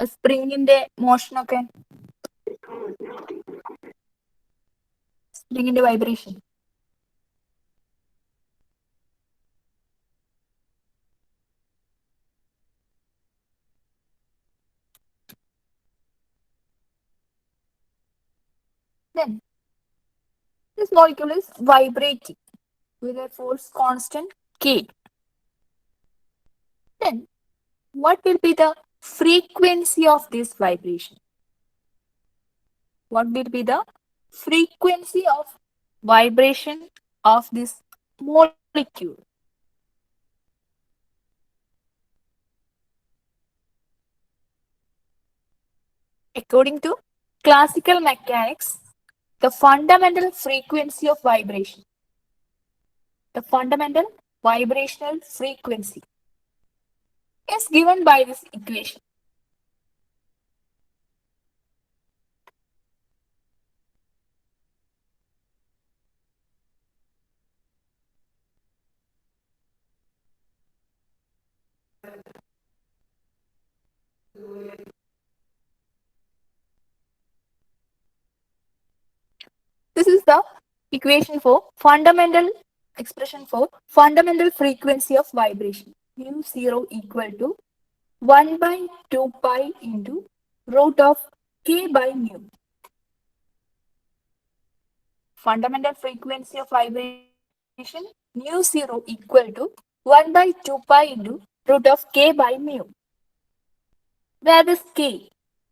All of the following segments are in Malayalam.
സ്പ്രിങ്ങിന്റെ മോഷനൊക്കെ സ്പ്രിങ്ങിന്റെ vibration. Then this molecule is vibrating with a force constant K. Then what will be the frequency of this vibration? What will be the frequency of vibration of this molecule? According to classical mechanics, the fundamental frequency of vibration, the fundamental vibrational frequency is given by this equation. This is the equation for fundamental expression for fundamental frequency of vibration. Mu 0 equal to 1 by 2 pi into root of K by mu. Fundamental frequency of vibration mu 0 equal to 1 by 2 pi into root of K by mu. Where is K?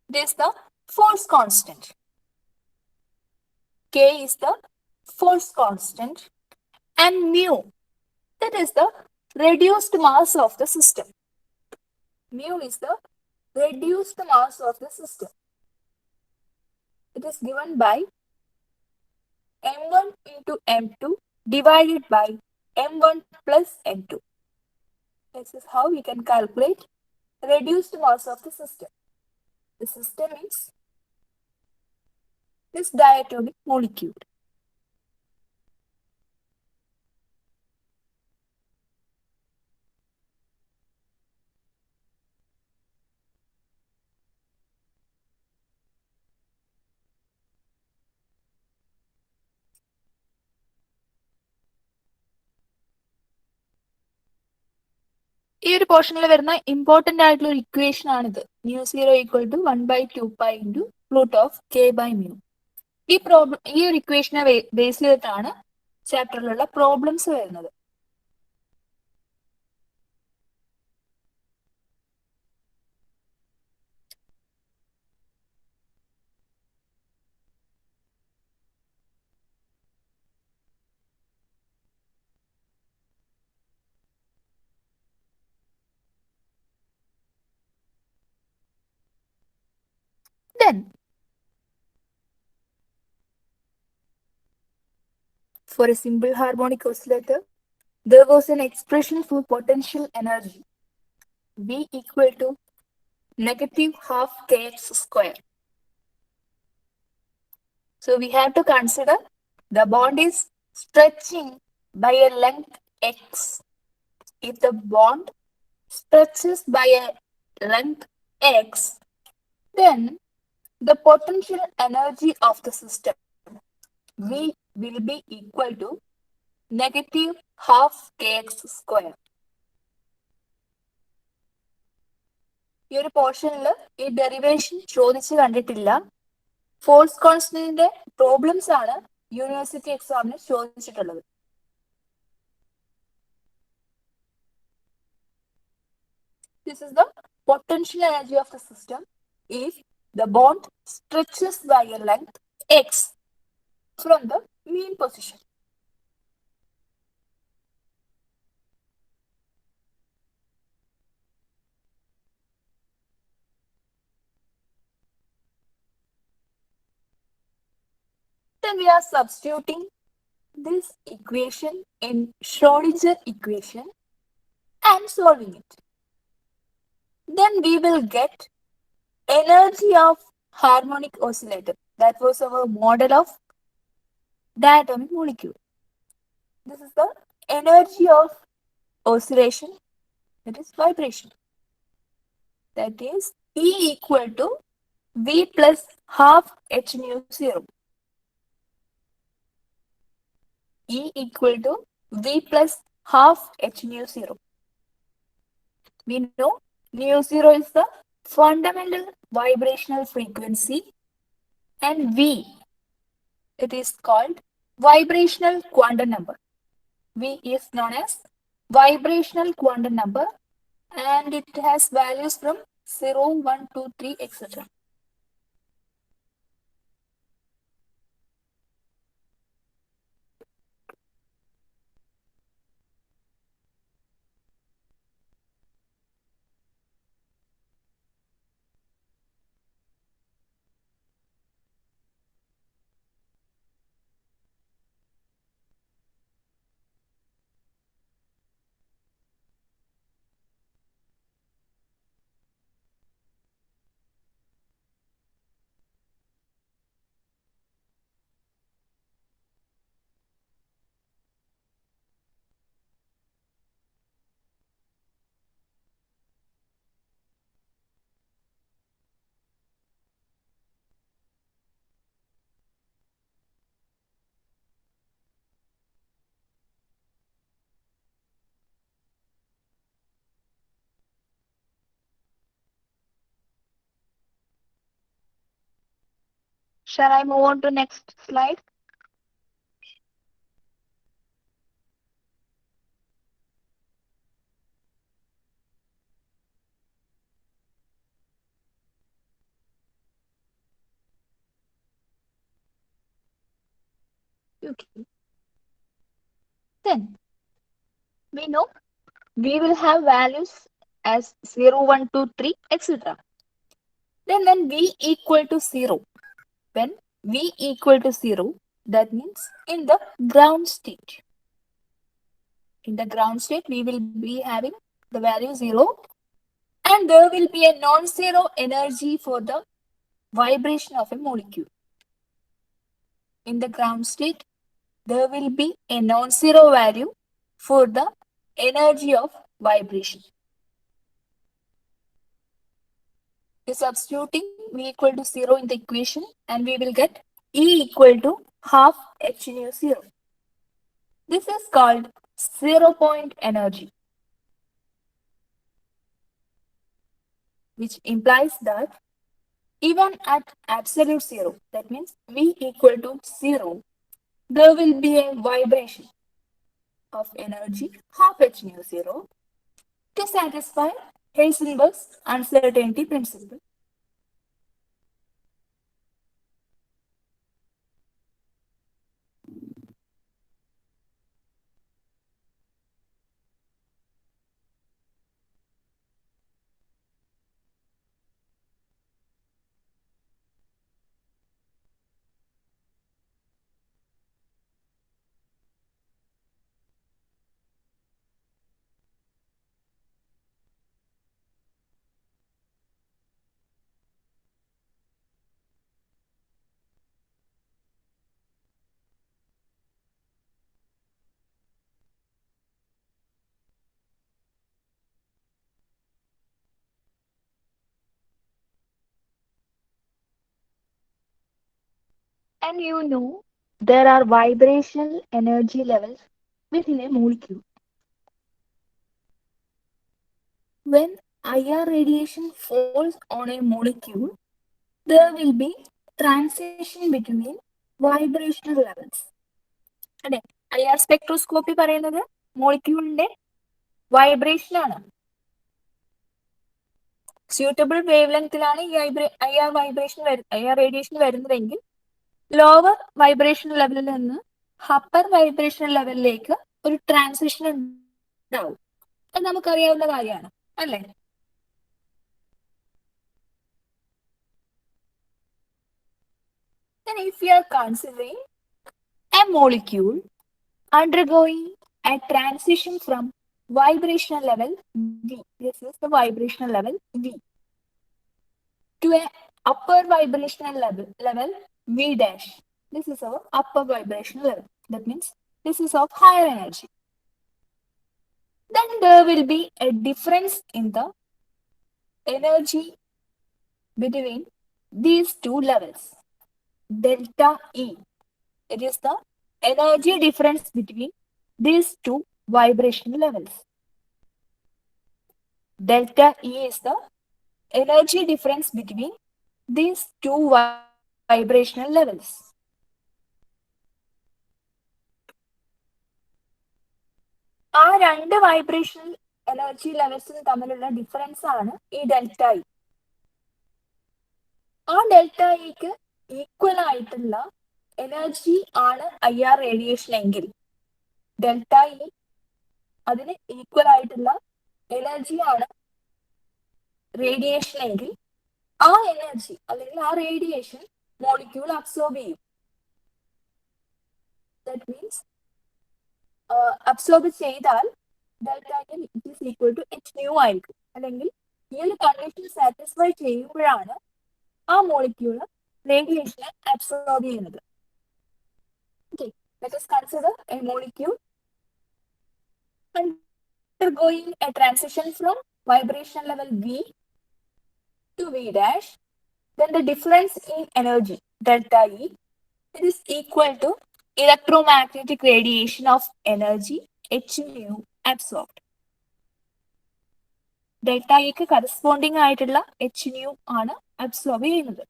It is the force constant. K is the force constant and mu, that is the reduced mass of the system. Mu is the reduced mass of the system. It is given by m1 into m2 divided by m1 plus m2. This is how we can calculate reduced mass of the system. The system is this diatomic molecule. ഈ ഒരു പോർഷനിൽ വരുന്ന ഇമ്പോർട്ടന്റ് ആയിട്ടുള്ള ഒരു ഇക്വേഷൻ ആണിത്. mu 0 equal to 1 by 2 pi into root of K by mu. ഈ ഒരു ഇക്വേഷനെ ബേസ് ചെയ്തിട്ടാണ് ചാപ്റ്ററിലുള്ള പ്രോബ്ലംസ് വരുന്നത്. Then, for a simple harmonic oscillator, there was an expression for potential energy, V equal to negative half kx square. So we have to consider the bond is stretching by a length x. If the bond stretches by a length x, then the potential energy of the system V will be equal to negative half kx square. ഈ ഒരു പോർഷനിൽ ഈ ഡെറിവേഷൻ ചോദിച്ച് കണ്ടിട്ടില്ല. ഫോഴ്സ് കോൺസ്റ്റന്റിന്റെ പ്രോബ്ലംസ് ആണ് യൂണിവേഴ്സിറ്റി എക്സാമിന് ചോദിച്ചിട്ടുള്ളത്. This is the potential energy of the system if the bond stretches by a length x from the mean position. Then we are substituting this equation in Schrodinger equation and solving it. Then we will get energy of harmonic oscillator. That was our model of diatomic molecule. This is the energy of oscillation, that is vibration. That is E equal to V plus half H nu 0. E equal to V plus half H nu 0. We know nu 0 is the fundamental vibrational frequency, and V, it is called vibrational quantum number. V is known as vibrational quantum number, and it has values from 0, 1, 2, 3, etc. Shall I move on to next slide? Okay. Then we know we will have values as 0, 1, 2, 3, etc. Then when V equal to 0, when V equal to 0, that means in the ground state. In the ground state, we will be having the value 0, and there will be a non-zero energy for the vibration of a molecule. In the ground state, there will be a non-zero value for the energy of vibration. Substituting V equal to 0 in the equation, and we will get E equal to half H nu 0. This is called 0 point energy, which implies that even at absolute 0, that means V equal to 0, there will be a vibration of energy half H nu 0 to satisfy Heisenberg's uncertainty principle. And you know, there are vibrational energy levels within a molecule. When IR radiation falls on a molecule, there will be transition between vibrational levels. അല്ലെ, IR സ്പെക്ട്രോസ്കോപ്പി പറയുന്നത് മോളിക്യൂളിന്റെ വൈബ്രേഷൻ ആണ്. സ്യൂട്ടബിൾ വേവ് ലെങ്തിലാണ് ഈ IR വൈബ്രേഷൻ IR റേഡിയേഷൻ വരുന്നതെങ്കിൽ ലോവർ വൈബ്രേഷൻ ലെവലിൽ നിന്ന് അപ്പർ വൈബ്രേഷൻ ലെവലിലേക്ക് ഒരു ട്രാൻസിഷൻ ഉണ്ടാവും. അത് നമുക്കറിയാവുന്ന കാര്യമാണ് അല്ലേ? Then if we are considering a molecule undergoing a transition from vibrational level V, this is the vibrational level V, to a upper vibrational level V dash. This is our upper vibrational level. That means this is of higher energy. Then there will be a difference in the energy between these two levels. Delta E. It is the energy difference between these two vibration levels. Delta E is the energy difference between these two vibrational levels. ആ രണ്ട് വൈബ്രേഷണൽ എനർജി ലെവൽസും തമ്മിലുള്ള ഡിഫറൻസ് ആണ് ഈ ഡെൽറ്റ ഇ. ആ ഡെൽറ്റ ഇക്ക് ഈക്വൽ ആയിട്ടുള്ള എനർജി ആണ് IR റേഡിയേഷൻ എങ്കിൽ, ഡെൽറ്റ ഇ അതിന് ഈക്വൽ ആയിട്ടുള്ള എനർജി ആണ് റേഡിയേഷൻ എങ്കിൽ, ആ എനർജി അല്ലെങ്കിൽ ആ റേഡിയേഷൻ മോളിക്യൂൾ അബ്സോർബ് ചെയ്യും. ദാറ്റ് മീൻസ് അബ്സോർബ് ചെയ്താൽ delta it is equal to Hν ആയിരിക്കും. അല്ലെങ്കിൽ ഈ ഒരു കണ്ടീഷൻ സാറ്റിസ്ഫൈ ചെയ്യുമ്പോഴാണ് ആ മോളിക്യൂൾ റേഡിയേഷനെ അബ്സോർബ് ചെയ്യുന്നത്. Okay, let us consider a molecule undergoing a transition from vibration level V to V dash. Then the difference in energy, delta E, it is equal to electromagnetic radiation of energy Hν absorbed. Delta ഇക്ക് കറസ്പോണ്ടിങ് ആയിട്ടുള്ള Hν ആണ് അബ്സോർബ് ചെയ്യുന്നത്.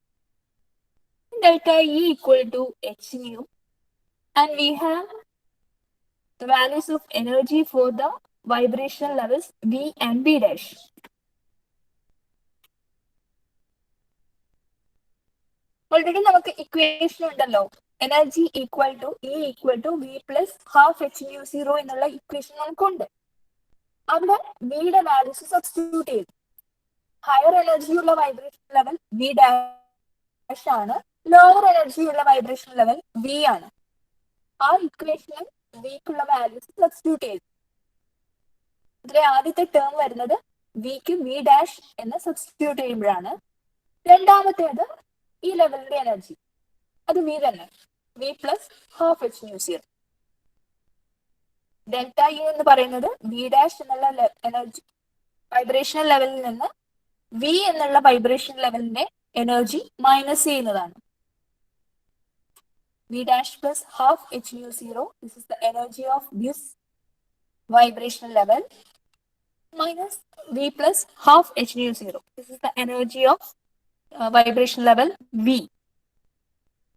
Delta E equal to Hν, and we have the values of energy for the vibration levels V and V dash. Already നമുക്ക് ഇക്വേഷൻ ഉണ്ടല്ലോ, energy equal to E equal to V plus half Hν0 എന്നുള്ള ഇക്വേഷൻ നമുക്കുണ്ട്. അവിടെ വിയുടെ വാല്യൂസ് സബ്സ്റ്റിറ്റ്യൂട്ട് ചെയ്തു. ഹയർ എനർജിയുള്ള വൈബ്രേഷൻ ലെവൽ വി ഡാഷ് ആണ്, ലോവർ എനർജിയുള്ള വൈബ്രേഷൻ ലെവൽ വി ആണ്. ആ ഇക്വേഷനിൽ വിക്കുള്ള വാല്യൂസ് സബ്സ്റ്റിറ്റ്യൂട്ട് ചെയ്തു. ഇതിലെ ആദ്യത്തെ ടേം വരുന്നത് വിക്ക് വി ഡാഷ് എന്ന് സബ്സ്റ്റിറ്റ്യൂട്ട് ചെയ്യുമ്പോഴാണ്. രണ്ടാമത്തേത് ഈ ലെവലിന്റെ എനർജി, അത് വി തന്നെ, V plus half Hν0. Delta E എന്ന് പറയുന്നത് വി ഡാഷ് എന്നുള്ള എനർജി വൈബ്രേഷണൽ ലെവലിൽ നിന്ന് വി എന്നുള്ള വൈബ്രേഷൻ ലെവലിന്റെ എനർജി മൈനസ് ചെയ്യുന്നതാണ്. V dash plus half Hν0, this is the energy of this vibrational level, minus V plus half Hν0. This is the energy of vibration level V,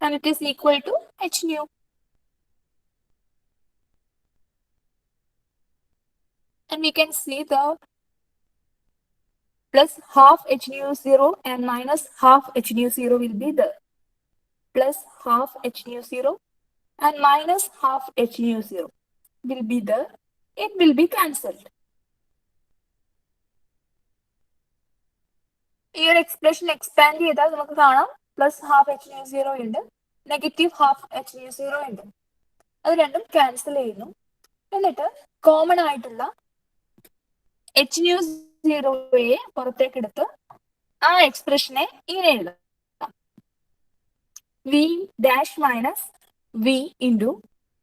and it is equal to Hν. And we can see the plus half Hν0 and minus half Hν0 will be the plus half Hν0 and minus half Hν0 will be the, it will be cancelled. ഈ ഒരു എക്സ്പ്രഷൻ എക്സ്പാൻഡ് ചെയ്താൽ നമുക്ക് കാണാം പ്ലസ് ഹാഫ് Hν0 ഉണ്ട്, നെഗറ്റീവ് ഹാഫ് Hν0 ഉണ്ട്. അത് രണ്ടും ക്യാൻസൽ ചെയ്യുന്നു. എന്നിട്ട് കോമൺ ആയിട്ടുള്ള Hν0യെ പുറത്തേക്ക് എടുത്ത് ആ എക്സ്പ്രഷനെ ഇങ്ങനെ എഴുതാം. V dash minus V into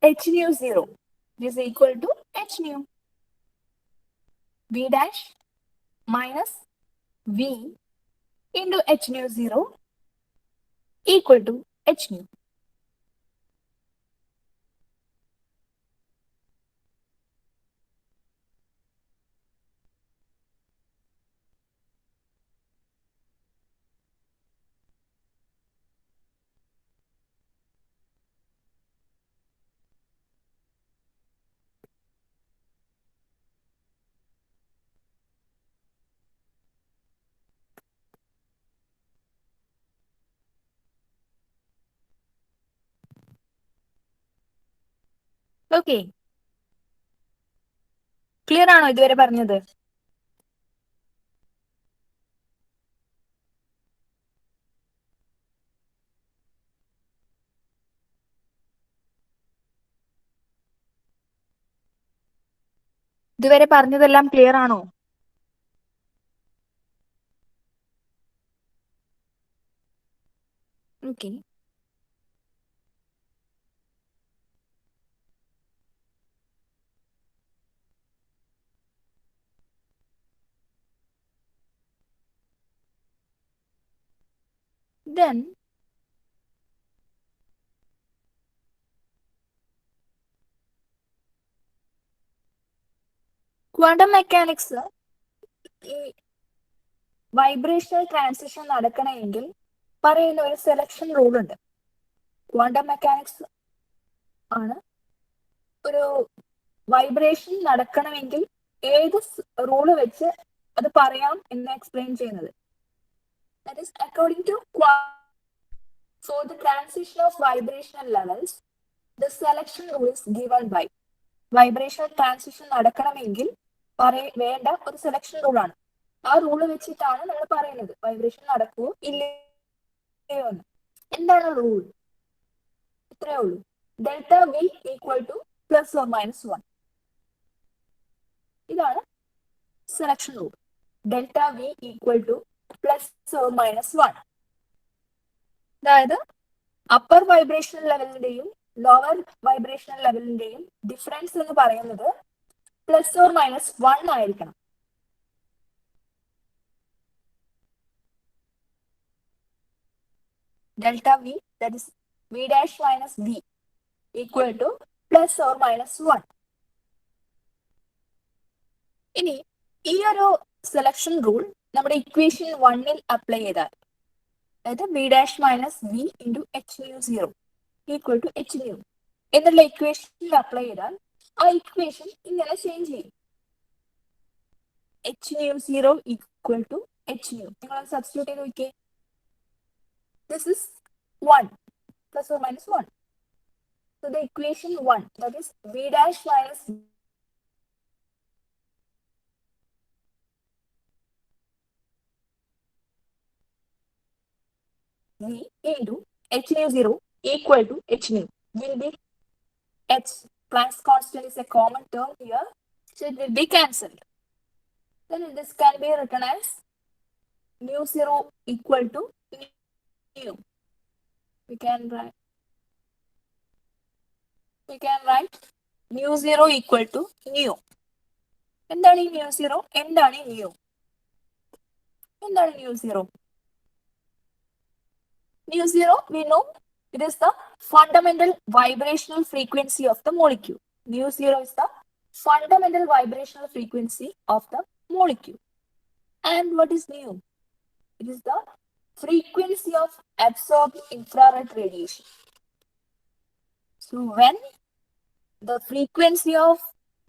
Hν0 is equal to Hν. V dash minus V into Hν0 equal to Hν. Okay, clear ആണോ ഇതുവരെ പറഞ്ഞത്? ഇതുവരെ പറഞ്ഞതെല്ലാം ക്ലിയർ ആണോ? ഓക്കെ, Then ക്വാണ്ടം മെക്കാനിക്സ് ഈ വൈബ്രേഷണൽ ട്രാൻസിഷൻ നടക്കണമെങ്കിൽ പറയുന്ന ഒരു സെലക്ഷൻ റൂൾ ഉണ്ട്. ക്വാണ്ടം മെക്കാനിക്സ് ആണ് ഒരു വൈബ്രേഷൻ നടക്കണമെങ്കിൽ ഏത് റൂള് വെച്ച് അത് പറയാം എന്ന് എക്സ്പ്ലെയിൻ ചെയ്യുന്നത്. That is according to for the transition of vibrational levels, the selection rule is given by. Vibrational transition നടക്കണമെങ്കിൽ വേണ്ട ഒരു സെലക്ഷൻ റൂളാണ്. ആ റൂള് വെച്ചിട്ടാണ് നമ്മൾ പറയുന്നത് വൈബ്രേഷൻ നടക്കുമോ ഇല്ലയോ എന്ന്. എന്താണ് റൂൾ? ഇത്രയേ ഉള്ളൂ. Delta V equal to plus or minus 1. ഇതാണ് selection rule. Delta V equal to plus or minus 1. അതായത് അപ്പർ വൈബ്രേഷണൽ ലെവലിന്റെയും ലോവർ വൈബ്രേഷണൽ ലെവലിന്റെയും ഡിഫറൻസ് എന്ന് പറയുന്നത് പ്ലസ് ഓർ മൈനസ് 1 ആയിരിക്കണം. Delta V, that is V dash minus V equal to plus or minus 1. ഇനി ഈ ഒരു സെലക്ഷൻ റൂൾ നമ്മുടെ ഇക്വേഷൻ 1ൽ അപ്ലൈ ചെയ്താൽ, അതായത് V dash minus V into H nu 0 equal to H nu എന്നുള്ള ഇക്വേഷനിൽ അപ്ലൈ ചെയ്താൽ ആ ഇക്വേഷൻ ഇങ്ങനെ ചേഞ്ച് ചെയ്യും. H nu 0 equal to H nu. നിങ്ങൾ സബ്സ്റ്റിറ്റ്യൂട്ട് ചെയ്ത് നോക്കിയേ. This is 1 plus or minus 1. So the equation 1, that is v dash minus v into h nu 0 equal to h nu will be h. Planck's constant is a common term here, so it will be cancelled. Then this can be written as mu 0 equal to nu. We can write mu 0 equal to nu. എന്താണ് ഈ mu 0? എന്താണ് ഈ nu? എന്താണ് mu 0? mu 0, we know it is the fundamental vibrational frequency of the molecule. Mu 0 is the fundamental vibrational frequency of the molecule. And what is nu? It is the frequency of absorbed infrared radiation. So when the frequency of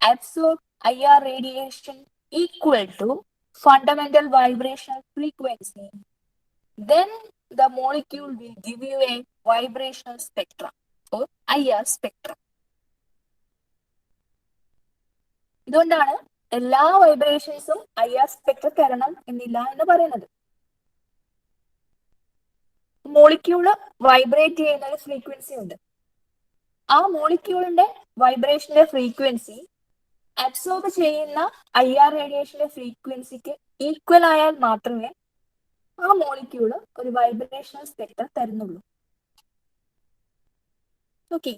absorbed IR radiation equal to fundamental vibrational frequency, then the molecule will give you a vibrational spectrum or IR spectrum. ഇതുകൊണ്ടാണ് എല്ലാ വൈബ്രേഷൻസും IR സ്പെക്ട്രം തരണം എന്നില്ല എന്ന് പറയുന്നത്. മോളിക്യൂള് വൈബ്രേറ്റ് ചെയ്യുന്ന ഒരു ഫ്രീക്വൻസി ഉണ്ട്. ആ മോളിക്യൂളിന്റെ വൈബ്രേഷന്റെ ഫ്രീക്വൻസി അബ്സോർബ് ചെയ്യുന്ന IR റേഡിയേഷന്റെ ഫ്രീക്വൻസിക്ക് ഈക്വൽ ആയാൽ മാത്രമേ ആ മോളിക്യൂള് ഒരു വൈബ്രേഷണൽ സ്പെക്ട്രം തരുന്നുള്ളൂ. ഓക്കെ,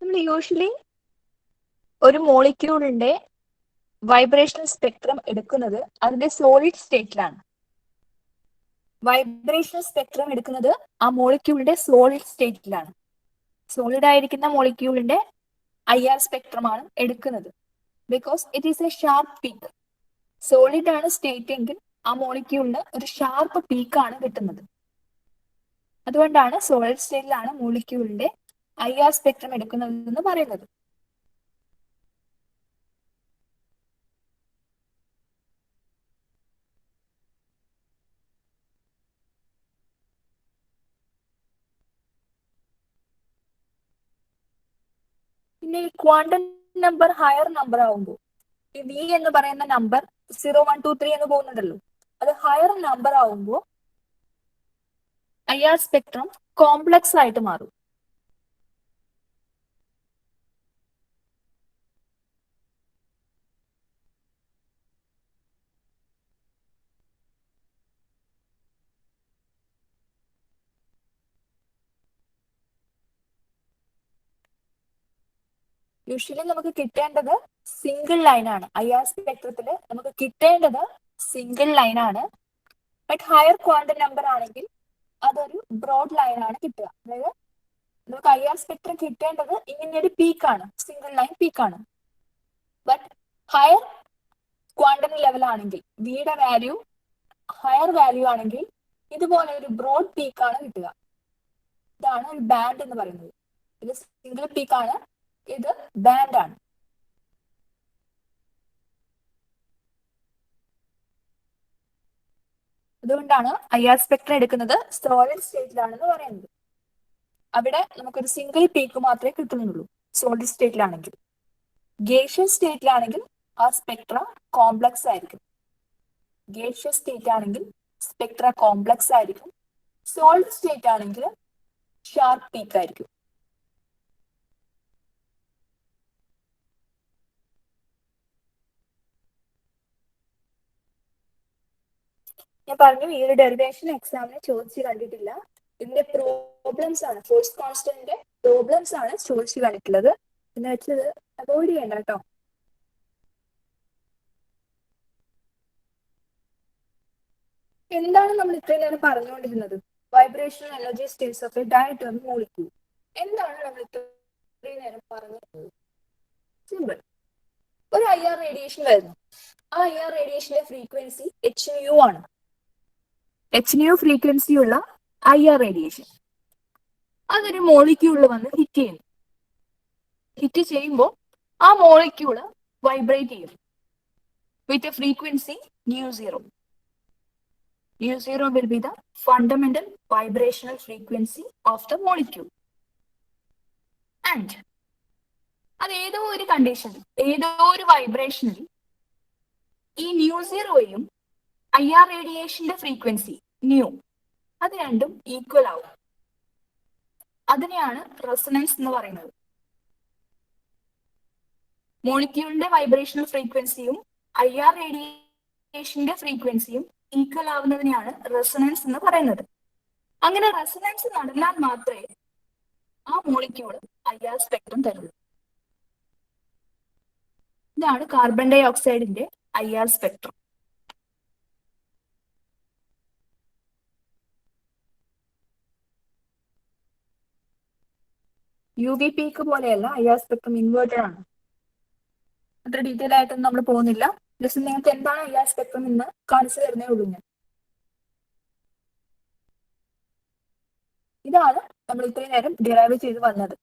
നമ്മൾ യൂഷ്വലി ഒരു മോളിക്യൂളിന്റെ വൈബ്രേഷണൽ സ്പെക്ട്രം എടുക്കുന്നത് അതിന്റെ സോളിഡ് സ്റ്റേറ്റിലാണ്. വൈബ്രേഷണൽ സ്പെക്ട്രം എടുക്കുന്നത് ആ മോളിക്യൂളിന്റെ സോളിഡ് സ്റ്റേറ്റിലാണ്. സോളിഡ് ആയിരിക്കുന്ന മോളിക്യൂളിന്റെ IR സ്പെക്ട്രമാണ് എടുക്കുന്നത്. Because it is A sharp peak. Solid ആണ് സ്റ്റേറ്റ് എങ്കിൽ ആ മോളിക്യൂളിന് ഒരു ഷാർപ്പ് പീക്കാണ് കിട്ടുന്നത്. അതുകൊണ്ടാണ് സോളിഡ് സ്റ്റേറ്റിലാണ് മോളിക്യൂളിന്റെ IR സ്പെക്ട്രം എടുക്കുന്നതെന്ന് പറയുന്നത്. പിന്നെ ഈ ക്വാണ്ടം നമ്പർ ഹയർ നമ്പർ ആവുമ്പോൾ ഈ വി എന്ന് പറയുന്ന നമ്പർ 0 1 2 3 എന്ന് പോകുന്നുണ്ടല്ലോ, അത് ഹയർ നമ്പർ ആവുമ്പോൾ IR സ്പെക്ട്രം കോംപ്ലക്സ് ആയിട്ട് മാറും. യൂഷ്വലി നമുക്ക് കിട്ടേണ്ടത് സിംഗിൾ ലൈൻ ആണ്. IR സ്പെക്ട്രത്തിൽ നമുക്ക് കിട്ടേണ്ടത് സിംഗിൾ ലൈൻ ആണ്. ബട്ട് ഹയർ ക്വാണ്ടം നമ്പർ ആണെങ്കിൽ അതൊരു ബ്രോഡ് ലൈൻ ആണ് കിട്ടുക. അതായത് നമുക്ക് IR സ്പെക്ട്രം കിട്ടേണ്ടത് ഇങ്ങനെ ഒരു പീക്കാണ്, സിംഗിൾ ലൈൻ പീക്കാണ്. ബട്ട് ഹയർ ക്വാണ്ടം ലെവൽ ആണെങ്കിൽ, വിയുടെ വാല്യൂ ഹയർ വാല്യൂ ആണെങ്കിൽ ഇതുപോലെ ഒരു ബ്രോഡ് പീക്കാണ് കിട്ടുക. ഇതാണ് ഒരു ബാൻഡ് എന്ന് പറയുന്നത്. ഇത് സിംഗിൾ പീക്കാണ്, ഇത് ബാൻഡ് ആണ്. അതുകൊണ്ടാണ് IR സ്പെക്ട്രം എടുക്കുന്നത് സോളിഡ് സ്റ്റേറ്റിലാണെന്ന് പറയുന്നത്. അവിടെ നമുക്കൊരു സിംഗിൾ പീക്ക് മാത്രമേ കിട്ടുന്നുള്ളൂ സോളിഡ് സ്റ്റേറ്റിലാണെങ്കിൽ. ഗേഷ്യസ് സ്റ്റേറ്റിലാണെങ്കിൽ ആ സ്പെക്ട്ര കോംപ്ലക്സ് ആയിരിക്കും. ഗേഷ്യസ് സ്റ്റേറ്റ് ആണെങ്കിൽ സ്പെക്ട്ര കോംപ്ലക്സ് ആയിരിക്കും. സോളിഡ് സ്റ്റേറ്റ് ആണെങ്കിൽ ഷാർപ്പ് പീക്ക് ആയിരിക്കും. ഞാൻ പറഞ്ഞു ഈ ഒരു ഡെറിവേഷൻ എക്സാമിന് ചോദിച്ചു കണ്ടിട്ടില്ല. ഇതിന്റെ പ്രോബ്ലംസ് ആണ്, ഫോഴ്സ് കോൺസ്റ്റന്റിന്റെ പ്രോബ്ലംസ് ആണ് ചോദിച്ചു കണ്ടിട്ടുള്ളത്. എന്ന് വെച്ചത് അവോയ്ഡ് ചെയ്യണ്ട കേട്ടോ. എന്താണ് നമ്മൾ ഇത്രയും നേരം പറഞ്ഞുകൊണ്ടിരുന്നത്? Vibrational energy States of A diatomic molecule. എന്താണ് നമ്മൾ ഇത്രയും നേരം പറഞ്ഞിരുന്നത്? സിമ്പിൾ. ഒരു IR റേഡിയേഷൻ വരുന്നു. ആ IR റേഡിയേഷന്റെ ഫ്രീക്വൻസി hν ആണ്. hν ഫ്രീക്വൻസി ഉള്ള IR റേഡിയേഷൻ അതൊരു മോളിക്യൂളിൽ വന്ന് ഹിറ്റ് ചെയ്യുന്നു. ഹിറ്റ് ചെയ്യുമ്പോൾ ആ മോളിക്യൂള് വൈബ്രേറ്റ് ചെയ്യും with a frequency µ0. µ0 will be the fundamental vibrational frequency of the molecule. And അത് ഏതോ ഒരു കണ്ടീഷനിൽ, ഏതോ ഒരു വൈബ്രേഷനിൽ ഈ µ0യും IR റേഡിയേഷന്റെ ഫ്രീക്വൻസി µ അത് രണ്ടും ഈക്വൽ ആവും. അതിനെയാണ് റെസൊണൻസ് എന്ന് പറയുന്നത്. മോളിക്യൂളിന്റെ വൈബ്രേഷണൽ ഫ്രീക്വൻസിയും IR റേഡിയേഷന്റെ ഫ്രീക്വൻസിയും ഈക്വൽ ആവുന്നതിനെയാണ് റെസൊണൻസ് എന്ന് പറയുന്നത്. അങ്ങനെ റെസൊണൻസ് നടന്നാൽ മാത്രമേ ആ മോളിക്യൂള് IR സ്പെക്ട്രം തരുള്ളൂ. ഇതാണ് കാർബൺ ഡൈ ഓക്സൈഡിന്റെ IR സ്പെക്ട്രം. UV പീക്ക് പോലെയല്ല IR സ്പെക്ട്രം, ഇൻവേർട്ടഡ് ആണ്. അത്ര ഡീറ്റെയിൽ ആയിട്ടൊന്നും നമ്മൾ പോകുന്നില്ല. ജസ്റ്റ് നിങ്ങൾക്ക് എന്താണ് IR സ്പെക്ട്രം എന്ന് കാണിച്ചു തരുന്നേ ഉള്ളൂ ഞാൻ. ഇതാണ് നമ്മൾ ഇത്രയും നേരം ഡിറൈവ് ചെയ്ത് വന്നത്.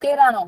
ക്ലിയർ ആണോ?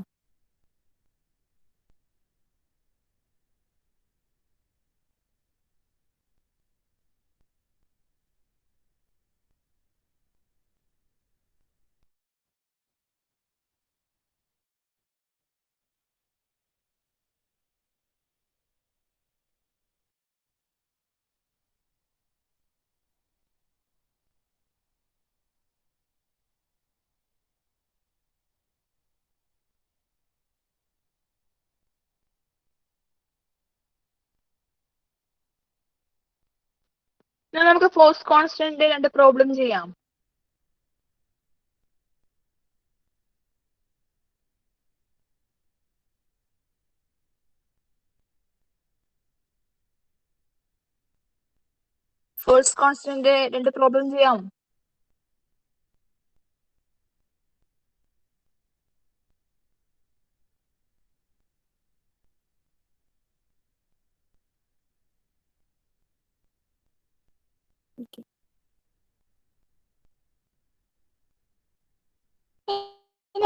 നമുക്ക് ഫോഴ്സ് കോൺസ്റ്റന്റിന്റെ രണ്ട് പ്രോബ്ലം ചെയ്യാം. ഫോഴ്സ് കോൺസ്റ്റന്റിന്റെ രണ്ട് പ്രോബ്ലം ചെയ്യാം.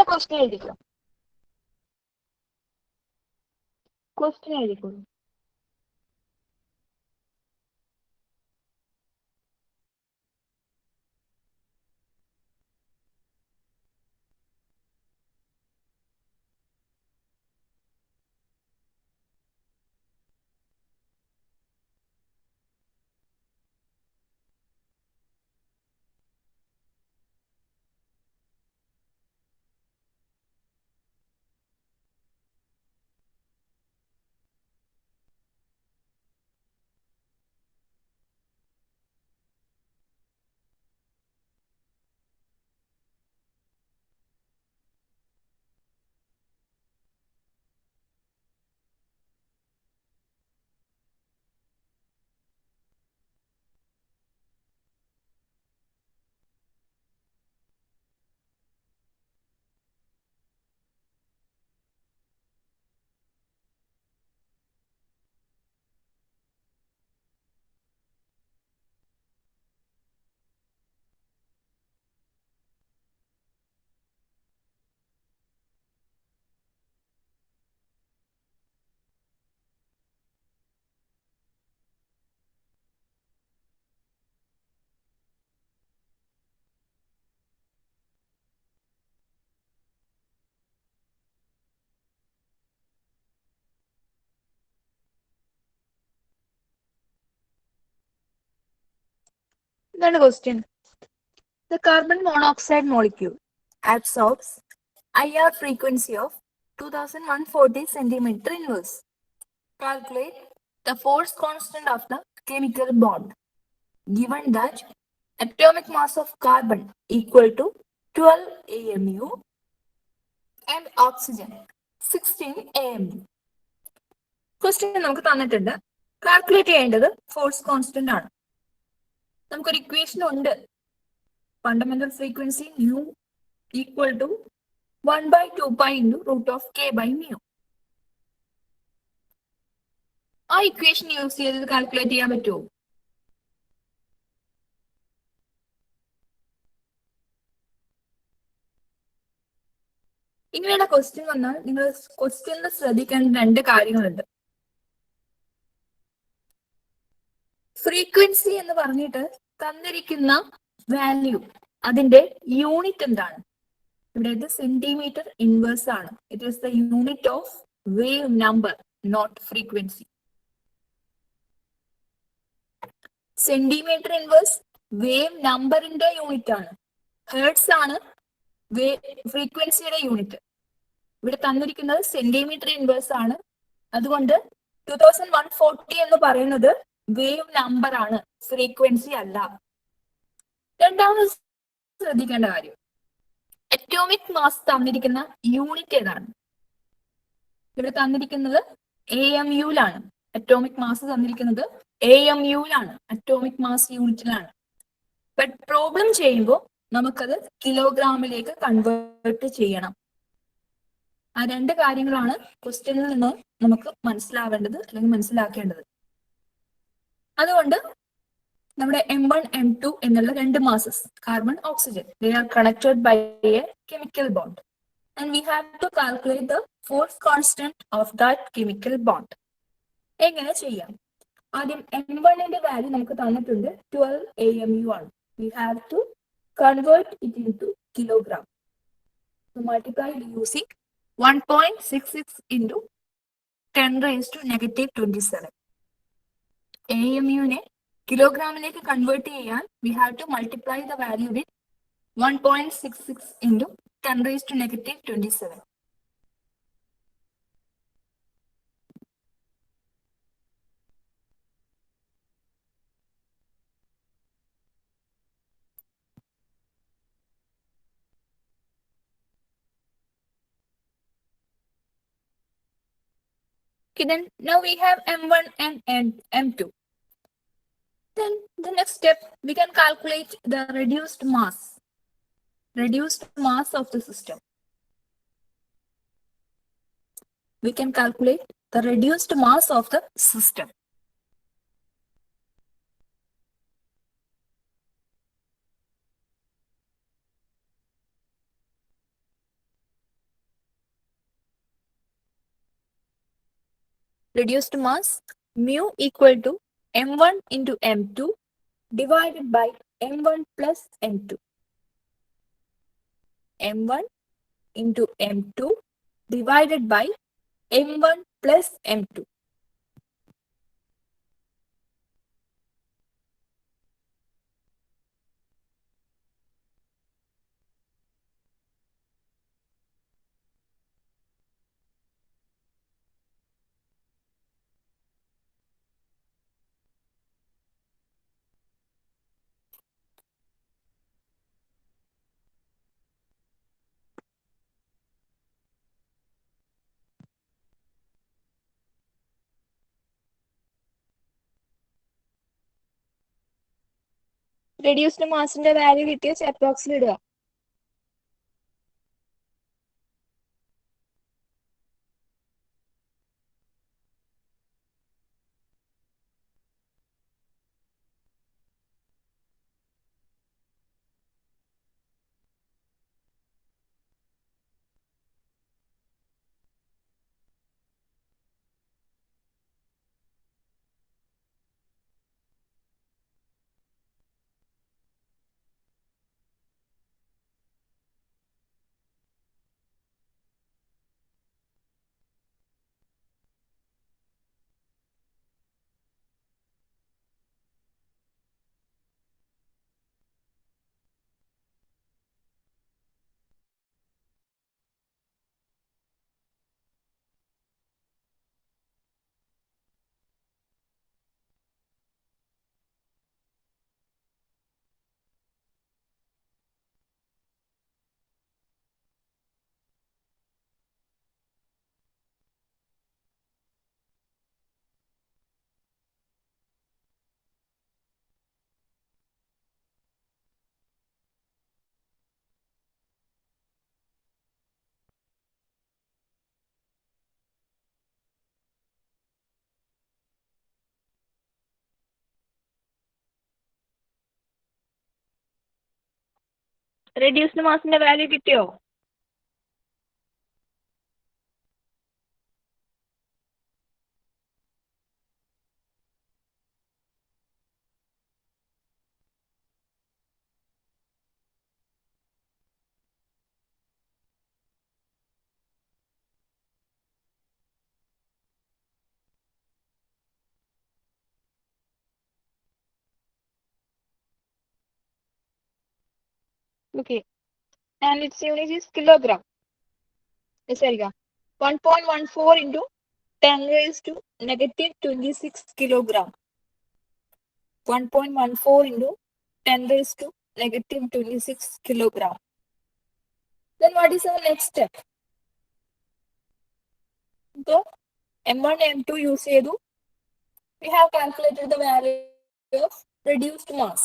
ക്വസ്റ്റ്യൻ എഴുതിക്കോ. ക്വസ്റ്റ്യൻ എഴുതിക്കോളൂ. Then question. The carbon monoxide molecule absorbs IR frequency of 2140 centimeter inverse. Calculate the force constant of the chemical bond. Given that atomic mass of carbon equal to 12 AMU and oxygen 16 AMU. Question നമുക്ക് തന്നിട്ടുണ്ട്. കാൽക്കുലേറ്റ് ചെയ്യേണ്ടത് ഫോഴ്സ് കോൺസ്റ്റന്റ് ആണ്. നമുക്കൊരു ഇക്വേഷൻ ഉണ്ട്. Fundamental frequency nu equal to 1/2π into root of k by mu. ആ ഇക്വേഷൻ യൂസ് ചെയ്ത് കാൽക്കുലേറ്റ് ചെയ്യാൻ പറ്റുമോ? ഇങ്ങനെയുള്ള ക്വസ്റ്റ്യൻ വന്നാൽ നിങ്ങൾ ക്വസ്റ്റ്യനിൽ ശ്രദ്ധിക്കേണ്ട രണ്ട് കാര്യങ്ങളുണ്ട്. ഫ്രീക്വൻസി എന്ന് പറഞ്ഞിട്ട് തന്നിരിക്കുന്ന വാല്യൂ അതിന്റെ യൂണിറ്റ് എന്താണ്? ഇവിടെ ഇത് സെന്റിമീറ്റർ ഇൻവേഴ്സ് ആണ്. It is the unit of wave number, not frequency. Centimetre inverse wave നമ്പറിന്റെ യൂണിറ്റ് ആണ്. ഹെർട്സ് ആണ് ഫ്രീക്വൻസിയുടെ യൂണിറ്റ്. ഇവിടെ തന്നിരിക്കുന്നത് സെന്റിമീറ്റർ ഇൻവേഴ്സ് ആണ്. അതുകൊണ്ട് 2140 എന്ന് പറയുന്നത് വേവ് നമ്പർ ആണ്, ഫ്രീക്വൻസി അല്ല. രണ്ടാമത് ശ്രദ്ധിക്കേണ്ട കാര്യം, അറ്റോമിക് മാസ് തന്നിരിക്കുന്ന യൂണിറ്റ് ഏതാണ്? ഇവിടെ തന്നിരിക്കുന്നത് AMU-ലാണ്. അറ്റോമിക് മാസ് തന്നിരിക്കുന്നത് AMU-ലാണ്, അറ്റോമിക് മാസ് യൂണിറ്റിലാണ്. ബട്ട് പ്രോബ്ലം ചെയ്യുമ്പോൾ നമുക്കത് കിലോഗ്രാമിലേക്ക് കൺവേർട്ട് ചെയ്യണം. ആ രണ്ട് കാര്യങ്ങളാണ് ക്വസ്റ്റ്യനിൽ നിന്ന് നമുക്ക് മനസ്സിലാവേണ്ടത് അല്ലെങ്കിൽ മനസ്സിലാക്കേണ്ടത്. അതുകൊണ്ട് നമ്മുടെ M1 M2 എന്നുള്ള രണ്ട് masses carbon oxygen, they are connected by a chemical bond and we have to calculate the force constant of that chemical bond. എങ്ങനെ ചെയ്യാം? ആദ്യം M1ന്റെ വാല്യൂ നമുക്ക് തന്നിട്ടുണ്ട് 12 AMU ആണ്. We have to convert it into kilogram. So multiply it using 1.66 into 10⁻⁻27. AMU-നെ കിലോഗ്രാമിലേക്ക് convert ചെയ്യാൻ we have to multiply the value with 1.66 into 10⁻⁻27. Okay, then now we have M1 and M2. Then the next step, we can calculate the reduced mass of the system. We can calculate the reduced mass of the system. Reduced mass mu equal to M1 into M2 divided by M1 plus M2. M1 into M2 divided by M1 plus M2. Reduced മാസിന്റെ വാല്യൂ കിട്ടിയ ചാറ്റ് ബോക്സിൽ ഇടുക. റെഡ്യൂസ്ഡ് മാസിന്റെ വാല്യൂ കിട്ടിയോ? Okay, and its unit is kilogram. വിചാരിക്കാം 1.14 into 10 raised to negative 26 kilogram. 1.14 into 10 raised to negative 26 kilogram. Then what is our next step? So M1 M2 use ചെയ്തു. We have calculated the value of reduced mass.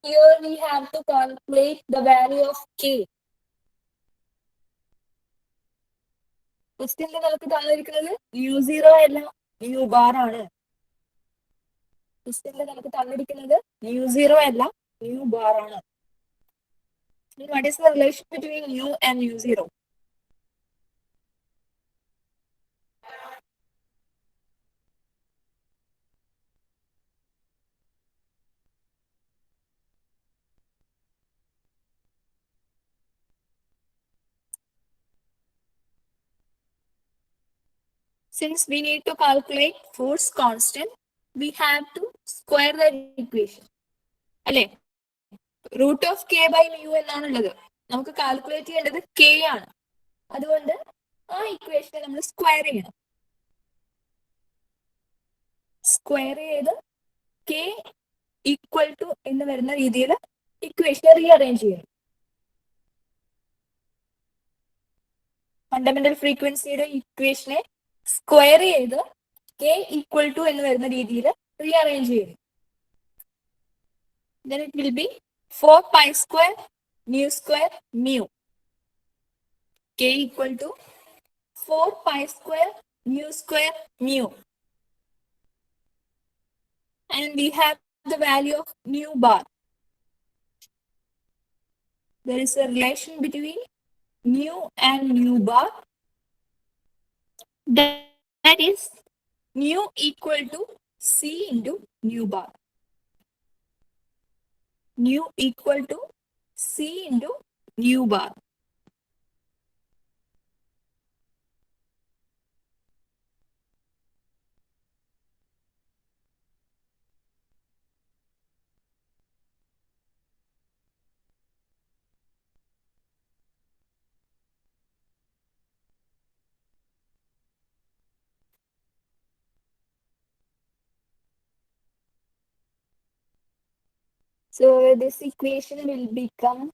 Here we have to calculate the value of K. ക്വസ്റ്റ്യനിൽ നമുക്ക് തന്നിരിക്കുന്നത് u0 അല്ല u-bar ആണ്. ക്വസ്റ്റ്യനിൽ നമുക്ക് തന്നിരിക്കുന്നത് u0 അല്ല u-bar ആണ്. What is the relation between u and u0? Since we need to calculate force constant, we have to square the equation. അല്ലേ? root of k by mu എന്നാണുള്ളത്. നമുക്ക് കാൽക്കുലേറ്റ് ചെയ്യേണ്ടത് k ആണ്. അതുകൊണ്ട് ആ ഇക്വേഷനെ നമ്മൾ സ്ക്വയർ ചെയ്യണം. സ്ക്വയർ ചെയ്ത് k ഈക്വൽ ടു എന്ന് വരുന്ന രീതിയിൽ ഇക്വേഷനെ റീഅറേഞ്ച് ചെയ്യണം. ഫണ്ടമെന്റൽ ഫ്രീക്വൻസിയുടെ ഇക്വേഷനെ സ്ക്വയർ ചെയ്ത് k ഈക്വൽ ടു എന്ന് വരുന്ന രീതിയിൽ റീഅറേഞ്ച് ചെയ്യണം. Then it will be 4 pi square mu square mu. K equal to 4 pi square mu square mu. And we have the value of mu bar. There is a relation between mu and mu bar. That is mu equal to C into mu bar. Mu equal to C into mu bar. So this equation will become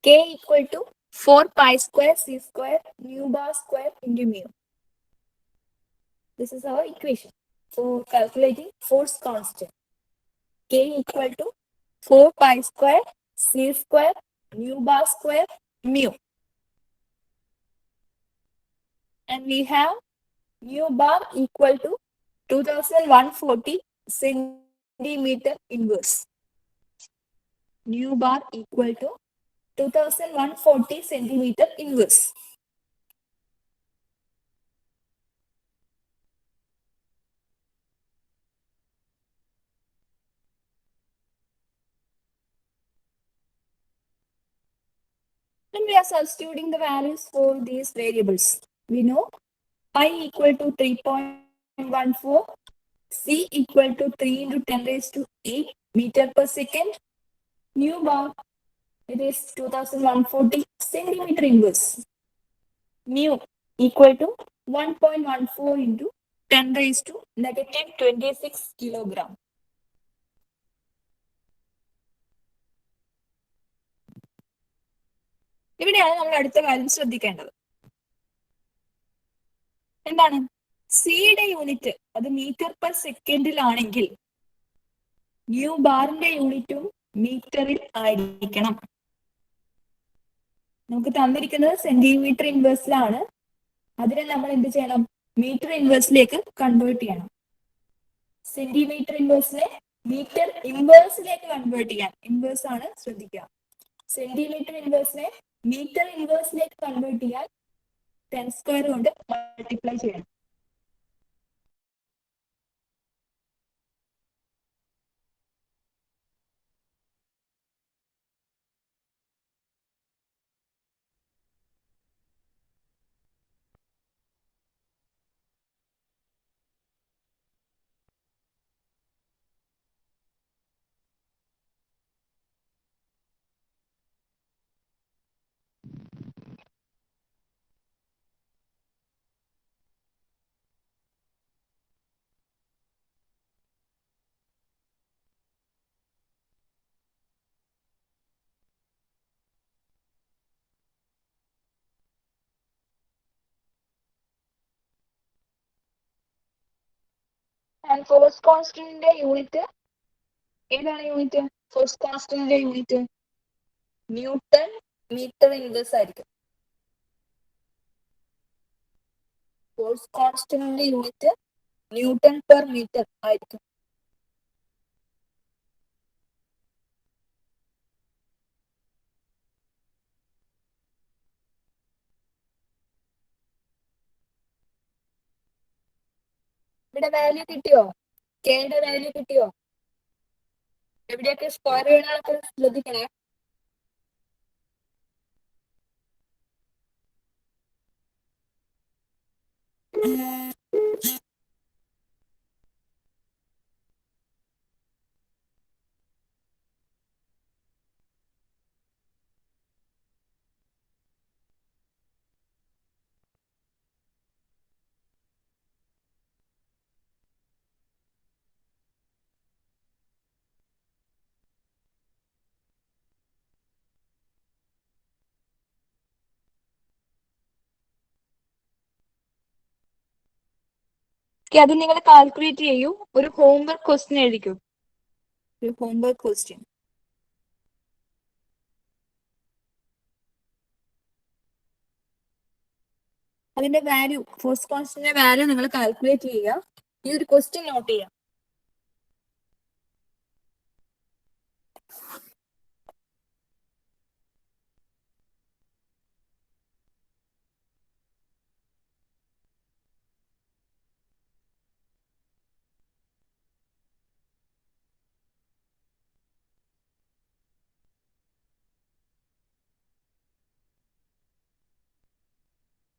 K equal to 4 pi square C square mu bar square into mu. This is our equation for calculating force constant. K equal to 4 pi square C square mu bar square mu. And we have mu bar equal to 2140 centimeter inverse. Mu bar equal to 2140 centimeter inverse. Then we are substituting the values for these variables. We know pi equal to 3.14, C equal to 3 into 10 raised to 8 meter per second, mu bar it is 2140 centimeter inverse. Mu equal to 1.14 into 10 raised to negative 26 kilogram. ഇവിടെയാണ് നമ്മൾ അടുത്ത കാര്യം ശ്രദ്ധിക്കേണ്ടത്. എന്താണ്? സിയുടെ യൂണിറ്റ് അത് മീറ്റർ പെർ സെക്കൻഡിലാണെങ്കിൽ ന്യൂ ബാറിന്റെ യൂണിറ്റും മീറ്ററിൽ ആയിരിക്കണം. നമുക്ക് തന്നിരിക്കുന്നത് സെന്റിമീറ്റർ ഇൻവേഴ്സിലാണ്. അതിനെ നമ്മൾ എന്ത് ചെയ്യണം? മീറ്റർ ഇൻവേഴ്സിലേക്ക് കൺവേർട്ട് ചെയ്യണം. സെന്റിമീറ്റർ ഇൻവേഴ്സിനെ മീറ്റർ ഇൻവേഴ്സിലേക്ക് കൺവേർട്ട് ചെയ്യാൻ, ഇൻവേഴ്സ് ആണ് ശ്രദ്ധിക്കുക. സെന്റിമീറ്റർ ഇൻവേഴ്സിനെ മീറ്റർ ഇൻവേഴ്സിലേക്ക് കൺവേർട്ട് ചെയ്യാൻ 10² കൊണ്ട് മൾട്ടിപ്ലൈ ചെയ്യണം. ആൻഡ് ഫോഴ്സ് കോൺസ്റ്റന്റിന്റെ യൂണിറ്റ് ഏതാണ്? യൂണിറ്റ് ഫോഴ്സ് കോൺസ്റ്റന്റിന്റെ യൂണിറ്റ് ന്യൂട്ടൺ മീറ്റർ ഇൻവേഴ്സ് ആയിരിക്കും. ഫോഴ്സ് കോൺസ്റ്റന്റിന്റെ യൂണിറ്റ് ന്യൂട്ടൺ പെർ മീറ്റർ ആയിരിക്കും. ഇവിടെ വാല്യൂ കിട്ടിയോ? കെയുടെ വാല്യൂ കിട്ടിയോ? എവിടെയൊക്കെ സ്ക്വയർ ചെയ്യണമൊക്കെ ശ്രദ്ധിക്കണേ. അത് നിങ്ങൾ കാൽക്കുലേറ്റ് ചെയ്യൂ. ഒരു ഹോംവർക്ക് ക്വസ്റ്റ്യൻ എഴുതിക്കൂ. ഒരു ഹോംവർക്ക് ക്വസ്റ്റ്യൻ. അതിന്റെ വാല്യൂ, ഫോഴ്സ് കോൺസ്റ്റന്റിന്റെ വാല്യൂ നിങ്ങൾ കാൽക്കുലേറ്റ് ചെയ്യുക. ഈ ഒരു ക്വസ്റ്റ്യൻ നോട്ട് ചെയ്യുക.